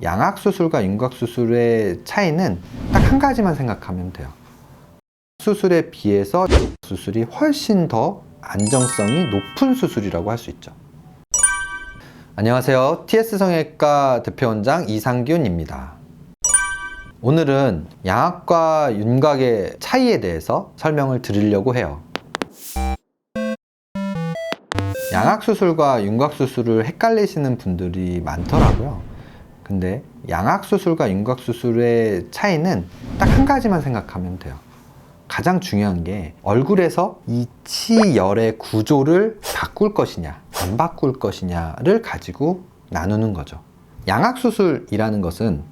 양악수술과 윤곽수술의 차이는 딱 한 가지만 생각하면 돼요. 수술에 비해서 수술이 훨씬 더 안정성이 높은 수술이라고 할 수 있죠. 안녕하세요. TS성형외과 대표원장 이상균입니다. 오늘은 양악과 윤곽의 차이에 대해서 설명을 드리려고 해요. 양악수술과 윤곽수술을 헷갈리시는 분들이 많더라고요. 근데 양악수술과 윤곽수술의 차이는 딱 한 가지만 생각하면 돼요. 가장 중요한 게 얼굴에서 이 치열의 구조를 바꿀 것이냐 안 바꿀 것이냐를 가지고 나누는 거죠. 양악수술이라는 것은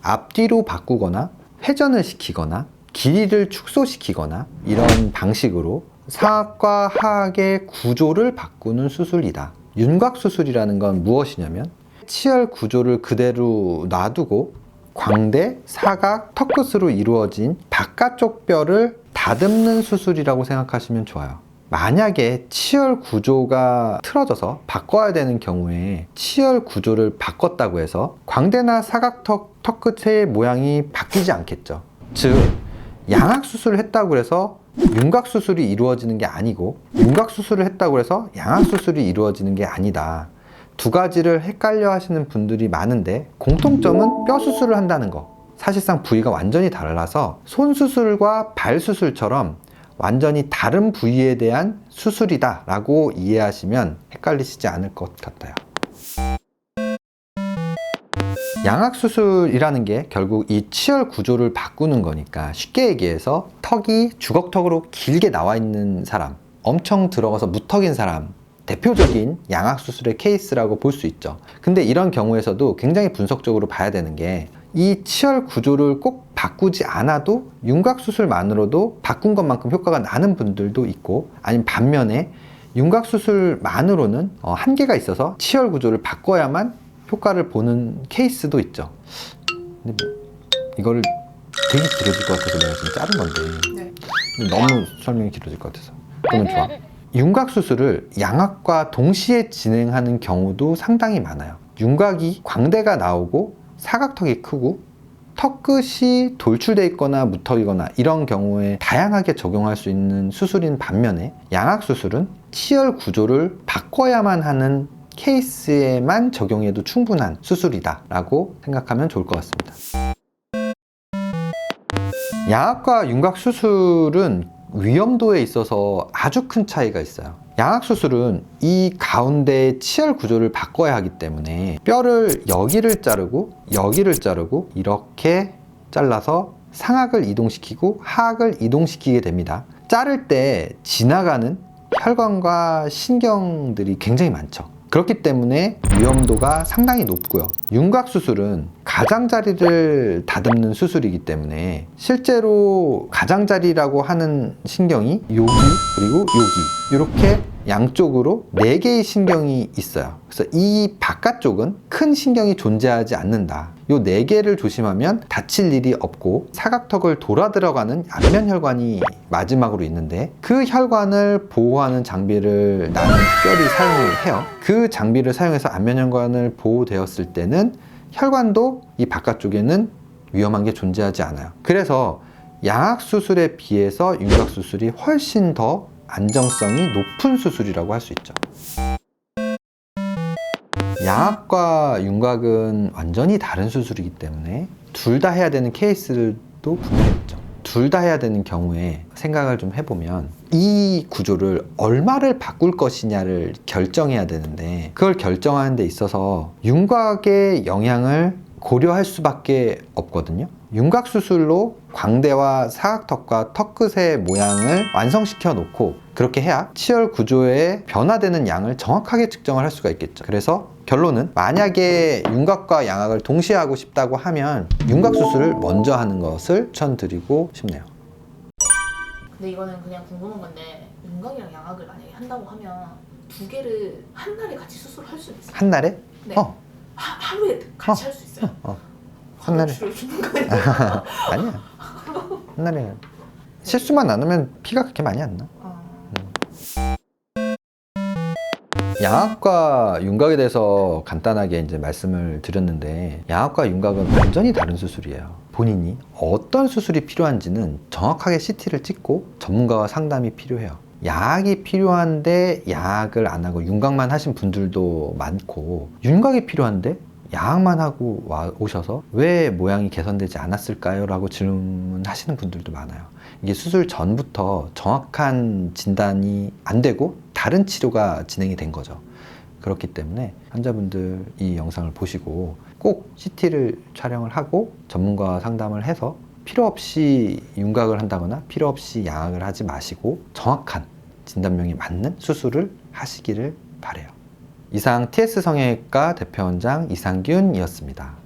앞뒤로 바꾸거나 회전을 시키거나 길이를 축소시키거나 이런 방식으로 상악과 하악의 구조를 바꾸는 수술이다. 윤곽수술이라는 건 무엇이냐면 치열 구조를 그대로 놔두고 광대, 사각, 턱끝으로 이루어진 바깥쪽 뼈를 다듬는 수술이라고 생각하시면 좋아요. 만약에 치열 구조가 틀어져서 바꿔야 되는 경우에 치열 구조를 바꿨다고 해서 광대나 사각턱, 턱끝의 모양이 바뀌지 않겠죠. 즉, 양악수술을 했다고 해서 윤곽수술이 이루어지는 게 아니고 윤곽수술을 했다고 해서 양악수술이 이루어지는 게 아니다. 두 가지를 헷갈려 하시는 분들이 많은데 공통점은 뼈 수술을 한다는 거. 사실상 부위가 완전히 달라서 손 수술과 발 수술처럼 완전히 다른 부위에 대한 수술이다 라고 이해하시면 헷갈리시지 않을 것 같아요. 양악수술이라는 게 결국 이 치열 구조를 바꾸는 거니까 쉽게 얘기해서 턱이 주걱턱으로 길게 나와 있는 사람, 엄청 들어가서 무턱인 사람, 대표적인 양악수술의 케이스라고 볼 수 있죠. 근데 이런 경우에서도 굉장히 분석적으로 봐야 되는 게 이 치열 구조를 꼭 바꾸지 않아도 윤곽수술만으로도 바꾼 것만큼 효과가 나는 분들도 있고, 아니면 반면에 윤곽수술만으로는 한계가 있어서 치열 구조를 바꿔야만 효과를 보는 케이스도 있죠. 근데 이거를 되게 길어질 것 같아서 내가 지금 자른 건데 근데 너무 설명이 길어질 것 같아서. 그러면 좋아. 윤곽수술을 양악과 동시에 진행하는 경우도 상당히 많아요. 윤곽이 광대가 나오고 사각턱이 크고 턱끝이 돌출되어 있거나 무턱이거나 이런 경우에 다양하게 적용할 수 있는 수술인 반면에 양악수술은 치열 구조를 바꿔야만 하는 케이스에만 적용해도 충분한 수술이다 라고 생각하면 좋을 것 같습니다. 양악과 윤곽수술은 위험도에 있어서 아주 큰 차이가 있어요. 양악수술은 이 가운데 치열 구조를 바꿔야 하기 때문에 뼈를 여기를 자르고 여기를 자르고 이렇게 잘라서 상악을 이동시키고 하악을 이동시키게 됩니다. 자를 때 지나가는 혈관과 신경들이 굉장히 많죠. 그렇기 때문에 위험도가 상당히 높고요. 윤곽수술은 가장자리를 다듬는 수술이기 때문에 실제로 가장자리라고 하는 신경이 여기 그리고 여기 이렇게 양쪽으로 4개의 신경이 있어요. 그래서 이 바깥쪽은 큰 신경이 존재하지 않는다. 이 4개를 조심하면 다칠 일이 없고 사각턱을 돌아 들어가는 안면혈관이 마지막으로 있는데 그 혈관을 보호하는 장비를 나는 특별히 사용을 해요. 그 장비를 사용해서 안면혈관을 보호되었을 때는 혈관도 이 바깥쪽에는 위험한 게 존재하지 않아요. 그래서 양악수술에 비해서 윤곽수술이 훨씬 더 안정성이 높은 수술이라고 할 수 있죠. 양악과 윤곽은 완전히 다른 수술이기 때문에 둘 다 해야 되는 케이스들도 분명히 있죠. 둘 다 해야 되는 경우에 생각을 좀 해보면 이 구조를 얼마를 바꿀 것이냐를 결정해야 되는데 그걸 결정하는 데 있어서 윤곽의 영향을 고려할 수밖에 없거든요. 윤곽수술로 광대와 사각턱과 턱끝의 모양을 완성시켜 놓고 그렇게 해야 치열 구조에 변화되는 양을 정확하게 측정을 할 수가 있겠죠. 그래서 결론은 만약에 윤곽과 양악을 동시에 하고 싶다고 하면 윤곽수술을 먼저 하는 것을 추천드리고 싶네요. 근데 이거는 그냥 궁금한 건데 윤곽이랑 양악을 만약에 한다고 하면 두 개를 한 날에 같이 수술할 수 있어요? 한 날에? 네. 하루에 같이 할 수 있어요? 한 날에. 주는 거 아니야? 아니야. 한 날에 실수만 안 하면 피가 그렇게 많이 안 나. 양악과 윤곽에 대해서 간단하게 이제 말씀을 드렸는데, 양악과 윤곽은 완전히 다른 수술이에요. 본인이 어떤 수술이 필요한지는 정확하게 CT를 찍고 전문가와 상담이 필요해요. 양악이 필요한데 양악을 안 하고 윤곽만 하신 분들도 많고, 윤곽이 필요한데 양악만 하고 오셔서 왜 모양이 개선되지 않았을까요? 라고 질문하시는 분들도 많아요. 이게 수술 전부터 정확한 진단이 안 되고 다른 치료가 진행이 된 거죠. 그렇기 때문에 환자분들 이 영상을 보시고 꼭 CT를 촬영을 하고 전문가와 상담을 해서 필요 없이 윤곽을 한다거나 필요 없이 양악을 하지 마시고 정확한 진단명이 맞는 수술을 하시기를 바라요. 이상 TS 성형외과 대표원장 이상균이었습니다.